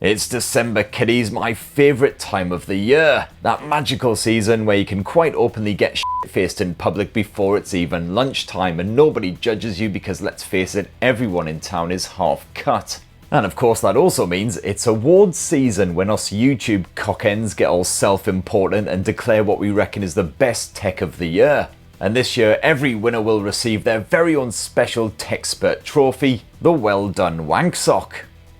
It's December, kiddies, my favourite time of the year. That magical season where you can quite openly get shit-faced in public before it's even lunchtime and nobody judges you because, let's face it, everyone in town is half cut. And of course that also means it's awards season when us YouTube cockends get all self-important and declare what we reckon is the best tech of the year. And this year every winner will receive their very own special Techspert trophy, the Well Done Wanksock.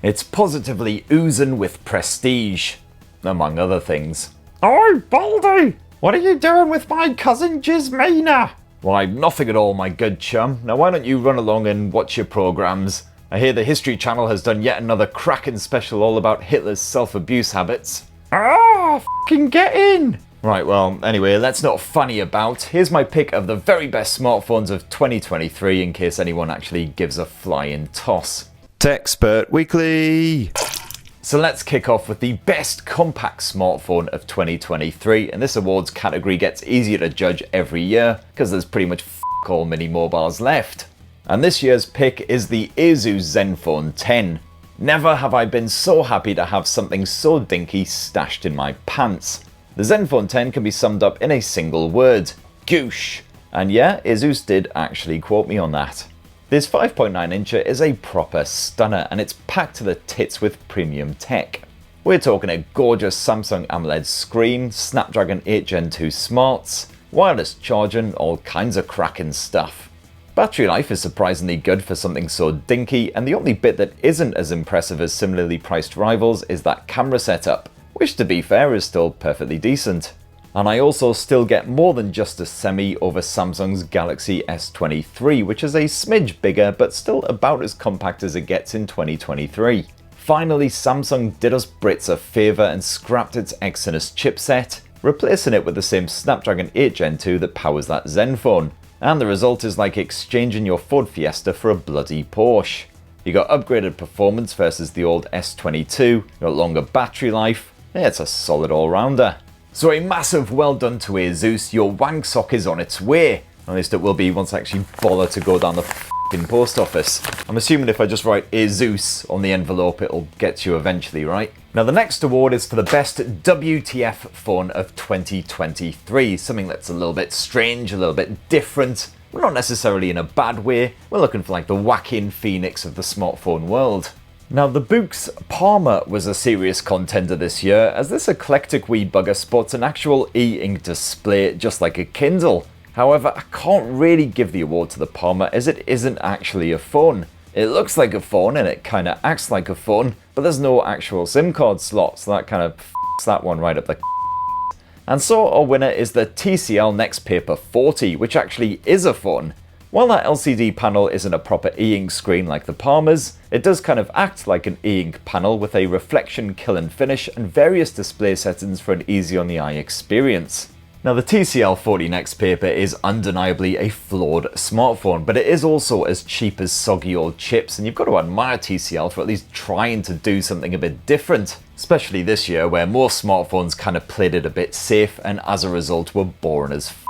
It's positively oozing with prestige, among other things. Oi, Baldy! What are you doing with my cousin Jismina? Why, nothing at all, my good chum. Now why don't you run along and watch your programmes? I hear the History Channel has done yet another cracking special all about Hitler's self-abuse habits. Ah, f***ing get in! Right, well, anyway, let's not funny about. Here's my pick of the very best smartphones of 2023 in case anyone actually gives a flying toss. Techspert Weekly! So let's kick off with the best compact smartphone of 2023, and this awards category gets easier to judge every year because there's pretty much all mini mobiles left. And this year's pick is the Asus Zenfone 10. Never have I been so happy to have something so dinky stashed in my pants. The Zenfone 10 can be summed up in a single word: goosh. And yeah, Asus did actually quote me on that. This 5.9-incher is a proper stunner and it's packed to the tits with premium tech. We're talking a gorgeous Samsung AMOLED screen, Snapdragon 8 Gen 2 smarts, wireless charging, all kinds of cracking stuff. Battery life is surprisingly good for something so dinky, and the only bit that isn't as impressive as similarly priced rivals is that camera setup, which to be fair is still perfectly decent. And I also still get more than just a semi over Samsung's Galaxy S23, which is a smidge bigger but still about as compact as it gets in 2023. Finally, Samsung did us Brits a favour and scrapped its Exynos chipset, replacing it with the same Snapdragon 8 Gen 2 that powers that Zenfone. And the result is like exchanging your Ford Fiesta for a bloody Porsche. You got upgraded performance versus the old S22, you got longer battery life. Yeah, it's a solid all-rounder. So a massive well done to Asus, your Wanksock is on its way. At least it will be once I actually bother to go down the f***ing post office. I'm assuming if I just write Asus on the envelope it'll get you eventually, right? Now the next award is for the best WTF phone of 2023. Something that's a little bit strange, a little bit different. We're not necessarily in a bad way. We're looking for like the whacking phoenix of the smartphone world. Now the Book's Palmer was a serious contender this year, as this eclectic wee bugger sports an actual e-ink display just like a Kindle. However, I can't really give the award to the Palmer as it isn't actually a phone. It looks like a phone and it kinda acts like a phone, but there's no actual SIM card slot, so that kind of f***s that one right up the And so our winner is the TCL Nextpaper 40, which actually is a phone. While that LCD panel isn't a proper e-ink screen like the Palmer's, it does kind of act like an e-ink panel with a reflection kill and finish and various display settings for an easy on the eye experience. Now the TCL 40 Nextpaper is undeniably a flawed smartphone, but it is also as cheap as soggy old chips, and you've got to admire TCL for at least trying to do something a bit different, especially this year where most smartphones kind of played it a bit safe and as a result were boring as f***.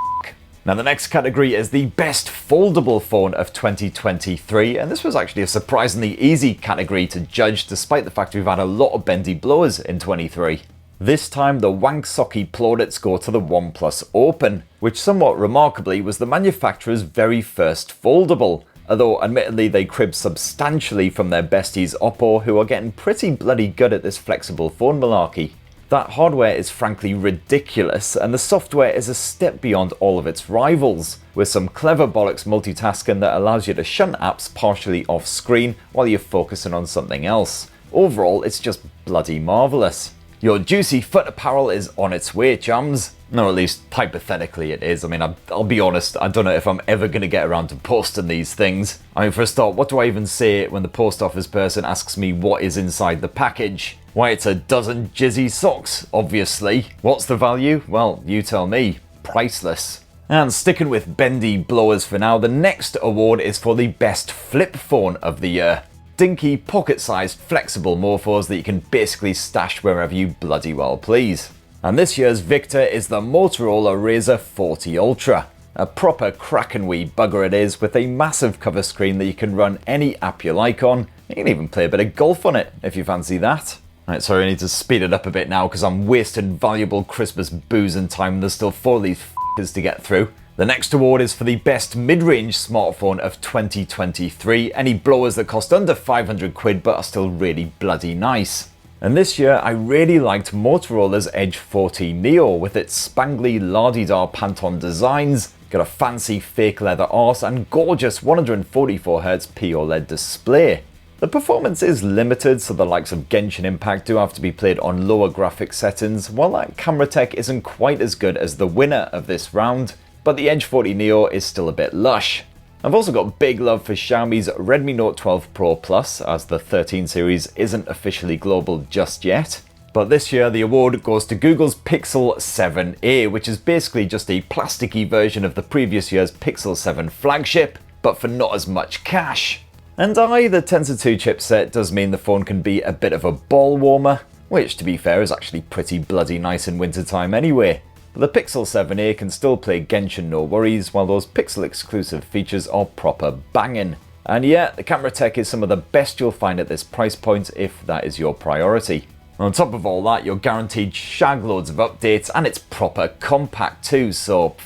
Now the next category is the best foldable phone of 2023, and this was actually a surprisingly easy category to judge despite the fact we've had a lot of bendy blowers in 23. This time the Wanksocky plaudits go to the OnePlus Open, which somewhat remarkably was the manufacturer's very first foldable, although admittedly they crib substantially from their besties Oppo, who are getting pretty bloody good at this flexible phone malarkey. That hardware is frankly ridiculous, and the software is a step beyond all of its rivals, with some clever bollocks multitasking that allows you to shunt apps partially off screen while you're focusing on something else. Overall, it's just bloody marvellous. Your juicy foot apparel is on its way, chums. No, at least hypothetically it is. I mean, I'll be honest, I don't know if I'm ever going to get around to posting these things. I mean, for a start, what do I even say when the post office person asks me what is inside the package? Why, it's a dozen jizzy socks, obviously. What's the value? Well, you tell me. Priceless. And sticking with bendy blowers for now, the next award is for the best flip phone of the year. Dinky, pocket-sized, flexible mofos that you can basically stash wherever you bloody well please. And this year's victor is the Motorola Razr 40 Ultra. A proper crackin' wee bugger it is, with a massive cover screen that you can run any app you like on. You can even play a bit of golf on it if you fancy that. Right, sorry, I need to speed it up a bit now because I'm wasting valuable Christmas booze and time. There's still 4 of these f***ers to get through. The next award is for the best mid-range smartphone of 2023. Any blowers that cost under 500 quid but are still really bloody nice. And this year I really liked Motorola's Edge 40 Neo with its spangly la-di-da Pantone designs, got a fancy fake leather arse and gorgeous 144Hz POLED display. The performance is limited, so the likes of Genshin Impact do have to be played on lower graphic settings, while that camera tech isn't quite as good as the winner of this round, but the Edge 40 Neo is still a bit lush. I've also got big love for Xiaomi's Redmi Note 12 Pro Plus, as the 13 series isn't officially global just yet. But this year the award goes to Google's Pixel 7a, which is basically just a plasticky version of the previous year's Pixel 7 flagship, but for not as much cash. And the Tensor 2 chipset does mean the phone can be a bit of a ball warmer, which to be fair is actually pretty bloody nice in wintertime anyway. But the Pixel 7a can still play Genshin no worries, while those Pixel exclusive features are proper banging. And yeah, the camera tech is some of the best you'll find at this price point if that is your priority. On top of all that, you're guaranteed shag loads of updates and it's proper compact too, so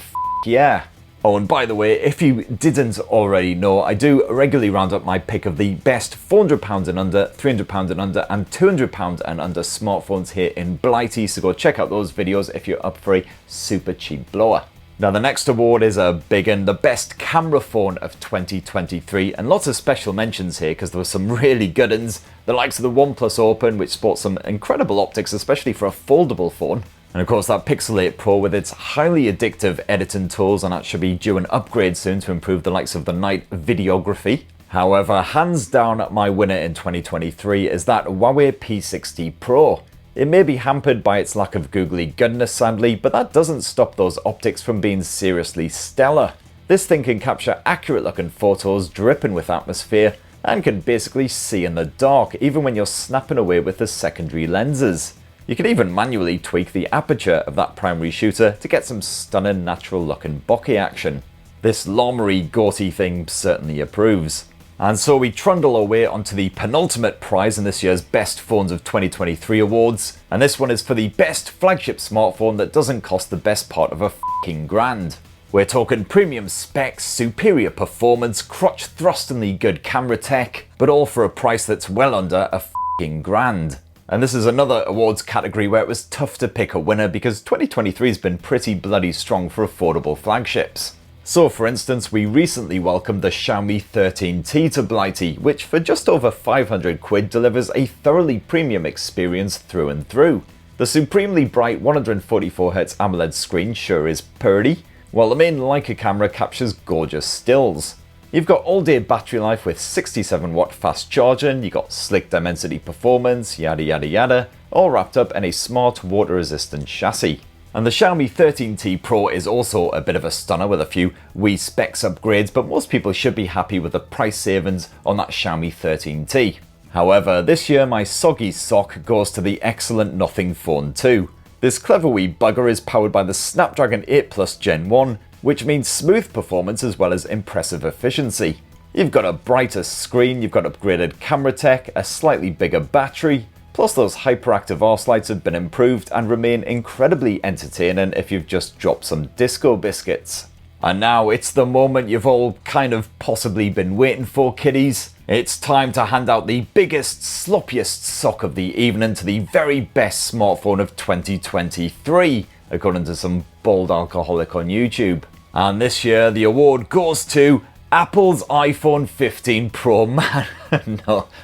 yeah. Oh, and by the way, if you didn't already know, I do regularly round up my pick of the best £400 and under, £300 and under, and £200 and under smartphones here in Blighty, so go check out those videos if you're up for a super cheap blower. Now the next award is a big one, the best camera phone of 2023, and lots of special mentions here because there were some really good ones. The likes of the OnePlus Open, which sports some incredible optics, especially for a foldable phone. And of course that Pixel 8 Pro with its highly addictive editing tools, and that should be due an upgrade soon to improve the likes of the night videography. However, hands down my winner in 2023 is that Huawei P60 Pro. It may be hampered by its lack of googly goodness sadly, but that doesn't stop those optics from being seriously stellar. This thing can capture accurate looking photos dripping with atmosphere and can basically see in the dark even when you're snapping away with the secondary lenses. You can even manually tweak the aperture of that primary shooter to get some stunning natural looking bokeh action. This llamery gauty thing certainly approves. And so we trundle our way onto the penultimate prize in this year's Best Phones of 2023 awards, and this one is for the best flagship smartphone that doesn't cost the best part of a f***ing grand. We're talking premium specs, superior performance, crotch-thrustingly good camera tech, but all for a price that's well under a f***ing grand. And this is another awards category where it was tough to pick a winner because 2023 has been pretty bloody strong for affordable flagships. So for instance, we recently welcomed the Xiaomi 13T to Blighty, which for just over 500 quid delivers a thoroughly premium experience through and through. The supremely bright 144Hz AMOLED screen sure is purdy, while the main Leica camera captures gorgeous stills. You've got all-day battery life with 67-watt fast charging, you got slick Dimensity performance, yada yada yada, all wrapped up in a smart water-resistant chassis. And the Xiaomi 13T Pro is also a bit of a stunner with a few wee specs upgrades, but most people should be happy with the price savings on that Xiaomi 13T. However, this year my soggy sock goes to the excellent Nothing Phone 2. This clever wee bugger is powered by the Snapdragon 8 Plus Gen 1, which means smooth performance as well as impressive efficiency. You've got a brighter screen, you've got upgraded camera tech, a slightly bigger battery, plus those hyperactive arse lights have been improved and remain incredibly entertaining if you've just dropped some disco biscuits. And now it's the moment you've all kind of possibly been waiting for, kiddies. It's time to hand out the biggest, sloppiest sock of the evening to the very best smartphone of 2023, according to some bald alcoholic on YouTube. And this year the award goes to Apple's iPhone 15 Pro Man.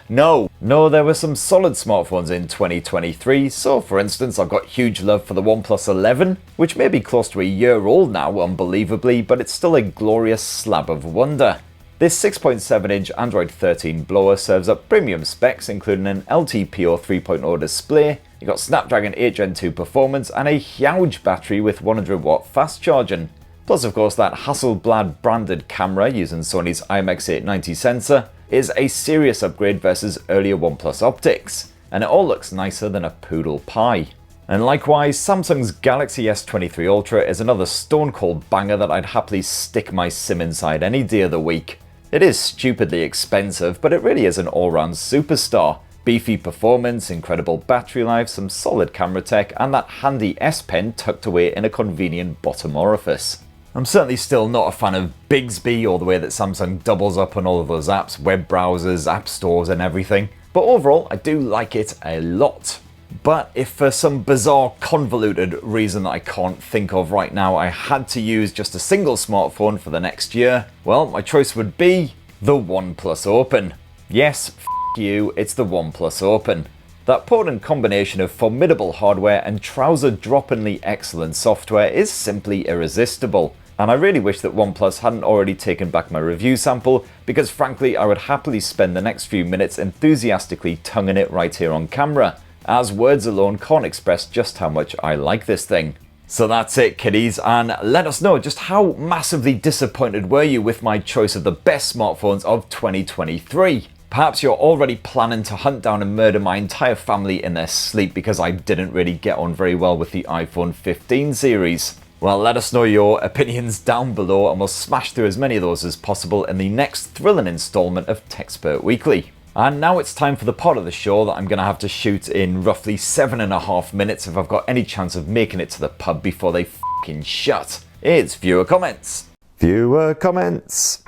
No, there were some solid smartphones in 2023. So for instance, I've got huge love for the OnePlus 11, which may be close to a year old now, unbelievably, but it's still a glorious slab of wonder. This 6.7-inch Android 13 blower serves up premium specs, including an LTPO 3.0 display, you've got Snapdragon 8 Gen 2 performance, and a huge battery with 100-watt fast charging. Plus, of course, that Hasselblad branded camera using Sony's IMX890 sensor is a serious upgrade versus earlier OnePlus optics, and it all looks nicer than a poodle pie. And likewise, Samsung's Galaxy S23 Ultra is another stone cold banger that I'd happily stick my SIM inside any day of the week. It is stupidly expensive, but it really is an all-round superstar. beefy performance, incredible battery life, some solid camera tech, and that handy S Pen tucked away in a convenient bottom orifice. I'm certainly still not a fan of Bixby or the way that Samsung doubles up on all of those apps, web browsers, app stores and everything, but overall I do like it a lot. But if for some bizarre convoluted reason that I can't think of right now I had to use just a single smartphone for the next year, well, my choice would be the OnePlus Open. Yes, you, it's the OnePlus Open. That potent combination of formidable hardware and trouser-droppingly excellent software is simply irresistible. And I really wish that OnePlus hadn't already taken back my review sample, because frankly I would happily spend the next few minutes enthusiastically tonguing it right here on camera, as words alone can't express just how much I like this thing. So that's it, kiddies, and let us know just how massively disappointed were you with my choice of the best smartphones of 2023. Perhaps you're already planning to hunt down and murder my entire family in their sleep because I didn't really get on very well with the iPhone 15 series. Well, let us know your opinions down below and we'll smash through as many of those as possible in the next thrilling installment of TechSpert Weekly. And now it's time for the part of the show that I'm going to have to shoot in roughly 7.5 minutes if I've got any chance of making it to the pub before they f***ing shut. It's viewer comments. Viewer comments.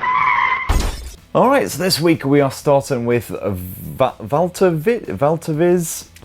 Alright, so this week we are starting with Valtaviz.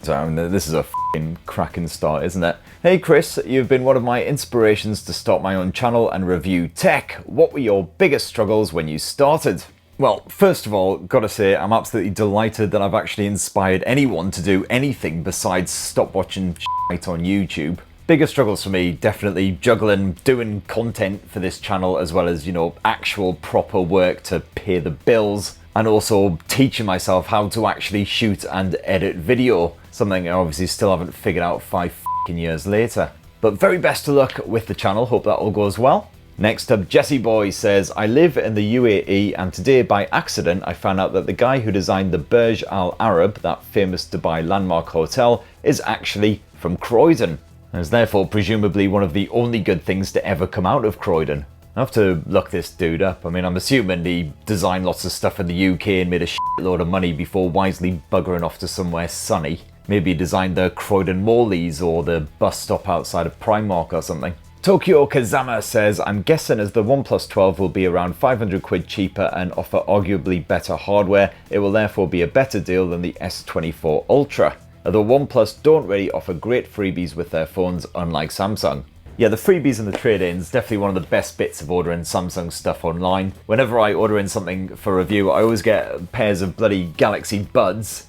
So this is a f***ing cracking start, isn't it? Hey Chris, you've been one of my inspirations to start my own channel and review tech. What were your biggest struggles when you started? Well, first of all, gotta say, I'm absolutely delighted that I've actually inspired anyone to do anything besides stop watching shit on YouTube. Biggest struggles for me, definitely juggling doing content for this channel as well as, actual proper work to pay the bills, and also teaching myself how to actually shoot and edit video, something I obviously still haven't figured out 5 years later. But very best of luck with the channel, hope that all goes well. Next up, Jesse Boy says, I live in the UAE and today by accident I found out that the guy who designed the Burj Al Arab, that famous Dubai landmark hotel, is actually from Croydon, and is therefore presumably one of the only good things to ever come out of Croydon. I have to look this dude up. I mean, I'm assuming he designed lots of stuff in the UK and made a shitload of money before wisely buggering off to somewhere sunny. Maybe he designed the Croydon Morleys or the bus stop outside of Primark or something. Tokyo Kazama says, I'm guessing as the OnePlus 12 will be around 500 quid cheaper and offer arguably better hardware, it will therefore be a better deal than the S24 Ultra. Although OnePlus don't really offer great freebies with their phones, unlike Samsung. Yeah, the freebies and the trade-ins, definitely one of the best bits of ordering Samsung stuff online. Whenever I order in something for review, I always get pairs of bloody Galaxy Buds.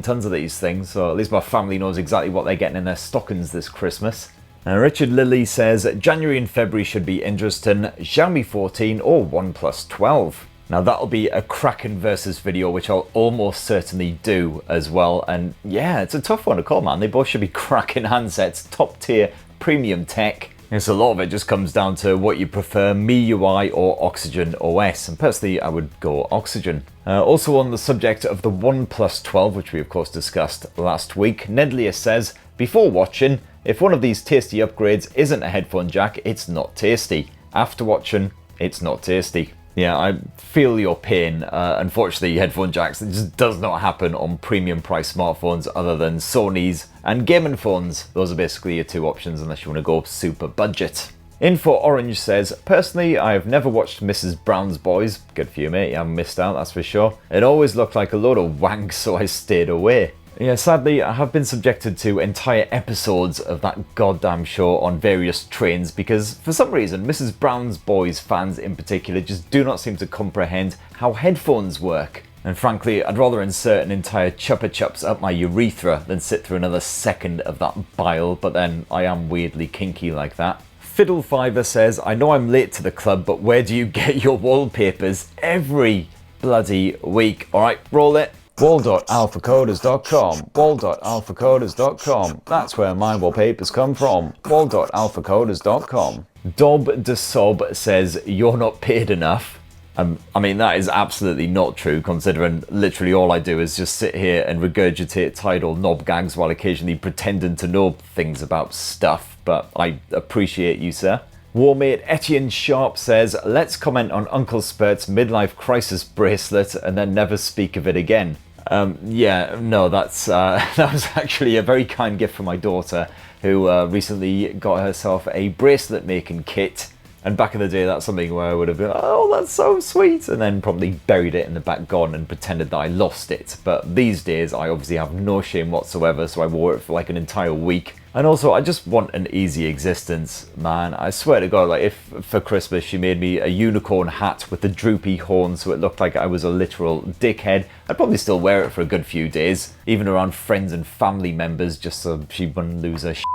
Tons of these things, so at least my family knows exactly what they're getting in their stockings this Christmas. Richard Lilly says, January and February should be interesting, Xiaomi 14 or OnePlus 12. Now that'll be a Kraken versus video, which I'll almost certainly do as well. And yeah, it's a tough one to call, man. They both should be cracking handsets, top tier, premium tech. And so a lot of it just comes down to what you prefer, MIUI or Oxygen OS. And personally, I would go Oxygen. Also on the subject of the OnePlus 12, which we of course discussed last week, Nedlius says, before watching, if one of these tasty upgrades isn't a headphone jack, it's not tasty. After watching, it's not tasty. Yeah, I feel your pain. Unfortunately, headphone jacks, it just does not happen on premium price smartphones other than Sony's and gaming phones. Those are basically your two options unless you want to go super budget. Info Orange says, personally, I have never watched Mrs. Brown's Boys. Good for you, mate. You haven't missed out, that's for sure. It always looked like a load of wank, so I stayed away. Yeah, sadly, I have been subjected to entire episodes of that goddamn show on various trains because, for some reason, Mrs. Brown's Boys fans in particular just do not seem to comprehend how headphones work. And frankly, I'd rather insert an entire Chupa Chups up my urethra than sit through another second of that bile, but then I am weirdly kinky like that. Fiddle Fiver says, I know I'm late to the club, but where do you get your wallpapers every bloody week? Alright, roll it. Wall.alphacoders.com, wall.alphacoders.com, that's where my wallpapers come from, wall.alphacoders.com. Dob de Sob says, you're not paid enough. I mean, that is absolutely not true, considering literally all I do is just sit here and regurgitate tidal knob gags while occasionally pretending to know things about stuff, but I appreciate you, sir. Warmate Etienne Sharp says, let's comment on Uncle Spurt's midlife crisis bracelet and then never speak of it again. Yeah, no, that's that was actually a very kind gift from my daughter, who recently got herself a bracelet making kit. And back in the day, that's something where I would have been, oh, that's so sweet, and then probably buried it in the back garden and pretended that I lost it. But these days, I obviously have no shame whatsoever, so I wore it for like an entire week. And also, I just want an easy existence, man. I swear to God, like if for Christmas she made me a unicorn hat with the droopy horns so it looked like I was a literal dickhead, I'd probably still wear it for a good few days, even around friends and family members, just so she wouldn't lose her shit.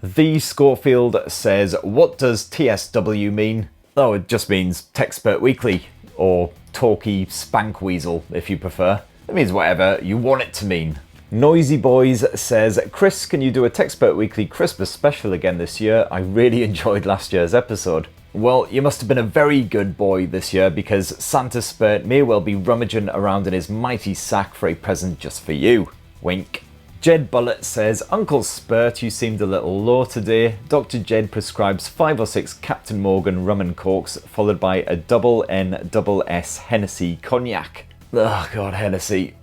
The Schofield says, what does TSW mean? Oh, it just means Techspert Weekly, or Talky Spank Weasel, if you prefer. It means whatever you want it to mean. Noisy Boys says, Chris, can you do a Techspert Weekly Christmas special again this year? I really enjoyed last year's episode. Well, you must have been a very good boy this year, because Santa Spurt may well be rummaging around in his mighty sack for a present just for you. Wink. Jed Bullet says, Uncle Spurt, you seemed a little low today. Dr. Jed prescribes 5 or 6 Captain Morgan rum and cokes, followed by a double N double S Hennessy cognac. Oh God, Hennessy.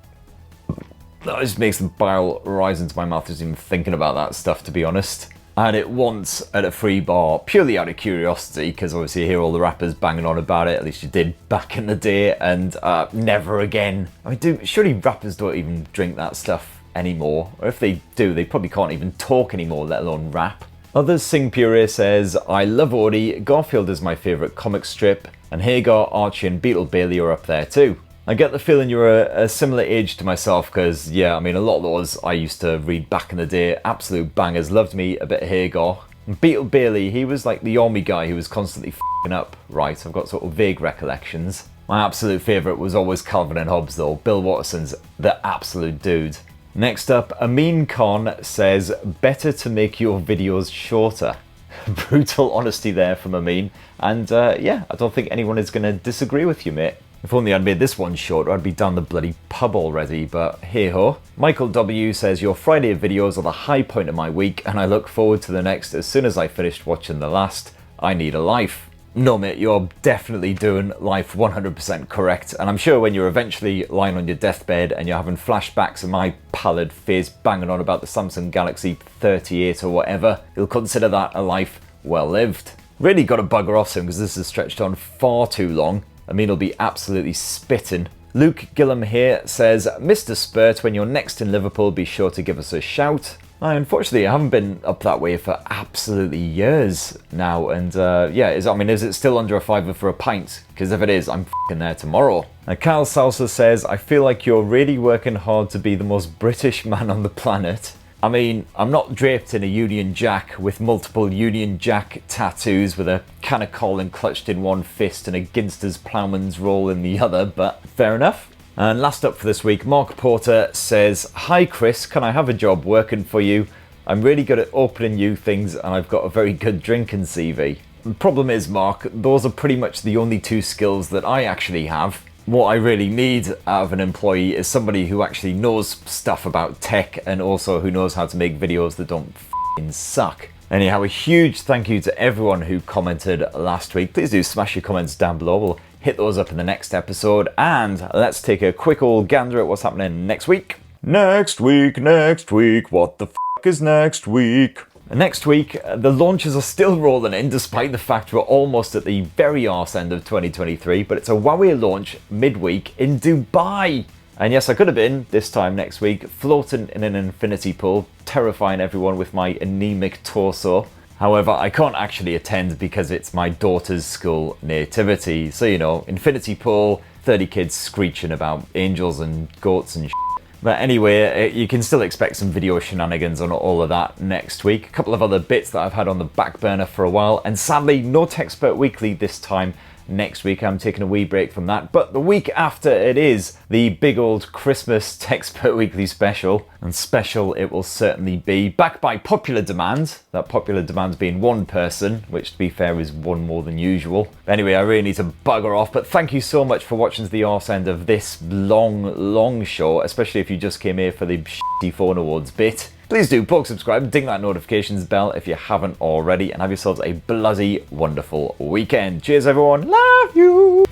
That just makes the bile rise into my mouth just even thinking about that stuff, to be honest. I had it once at a free bar, purely out of curiosity, because obviously you hear all the rappers banging on about it, at least you did back in the day, and never again. I mean, surely rappers don't even drink that stuff anymore, or if they do, they probably can't even talk anymore, let alone rap. Others Sing Pure says, I love Odie, Garfield is my favourite comic strip, and Hagar, Archie and Beetle Bailey are up there too. I get the feeling you're a similar age to myself, because yeah, I mean a lot of those I used to read back in the day, absolute bangers, loved me a bit of Hagar. And Beetle Bailey, he was like the army guy who was constantly f***ing up, right? I've got sort of vague recollections. My absolute favourite was always Calvin and Hobbes though, Bill Watterson's the absolute dude. Next up, Amin Khan says, better to make your videos shorter. Brutal honesty there from Amin. And yeah, I don't think anyone is going to disagree with you, mate. If only I'd made this one shorter, I'd be down the bloody pub already, but hey-ho. Michael W says, your Friday videos are the high point of my week, and I look forward to the next as soon as I finished watching the last. I need a life. No mate, you're definitely doing life 100% correct, and I'm sure when you're eventually lying on your deathbed and you're having flashbacks of my pallid face banging on about the Samsung Galaxy 38 or whatever, you'll consider that a life well lived. Really got to bugger off soon because this has stretched on far too long. I mean, it'll be absolutely spitting. Luke Gillum here says, Mr. Spurt, when you're next in Liverpool, be sure to give us a shout. Unfortunately, I haven't been up that way for absolutely years now, and yeah, is it still under a £5 for a pint? Because if it is, I'm f***ing there tomorrow. Now, Cal Salsa says, I feel like you're really working hard to be the most British man on the planet. I mean, I'm not draped in a Union Jack with multiple Union Jack tattoos with a can of Colin clutched in one fist and a Ginster's ploughman's roll in the other, but fair enough. And last up for this week, Mark Porter says, hi Chris, can I have a job working for you? I'm really good at opening new things and I've got a very good drinking CV. The problem is, Mark, those are pretty much the only 2 skills that I actually have. What I really need out of an employee is somebody who actually knows stuff about tech and also who knows how to make videos that don't f***ing suck. Anyhow, a huge thank you to everyone who commented last week. Please do smash your comments down below. We'll hit those up in the next episode. And let's take a quick old gander at what's happening next week. Next week. What the f*** is next week? Next week, the launches are still rolling in despite the fact we're almost at the very arse end of 2023, but it's a Huawei launch midweek in Dubai. And yes, I could have been, this time next week, floating in an infinity pool, terrifying everyone with my anemic torso. However, I can't actually attend because it's my daughter's school nativity. So, you know, infinity pool, 30 kids screeching about angels and goats and shit. But anyway, you can still expect some video shenanigans on all of that next week. A couple of other bits that I've had on the back burner for a while. And sadly, no Techspert Weekly this time next week. I'm taking a wee break from that. But the week after it is the big old Christmas Techspert Weekly special. And special it will certainly be. Backed by popular demand. That popular demand being one person, which to be fair is one more than usual. Anyway, I really need to bugger off. But thank you so much for watching to the arse end of this long show. Especially if you just came here for the shitty phone awards bit. Please do poke subscribe, ding that notifications bell if you haven't already, and have yourselves a bloody wonderful weekend. Cheers everyone, love you!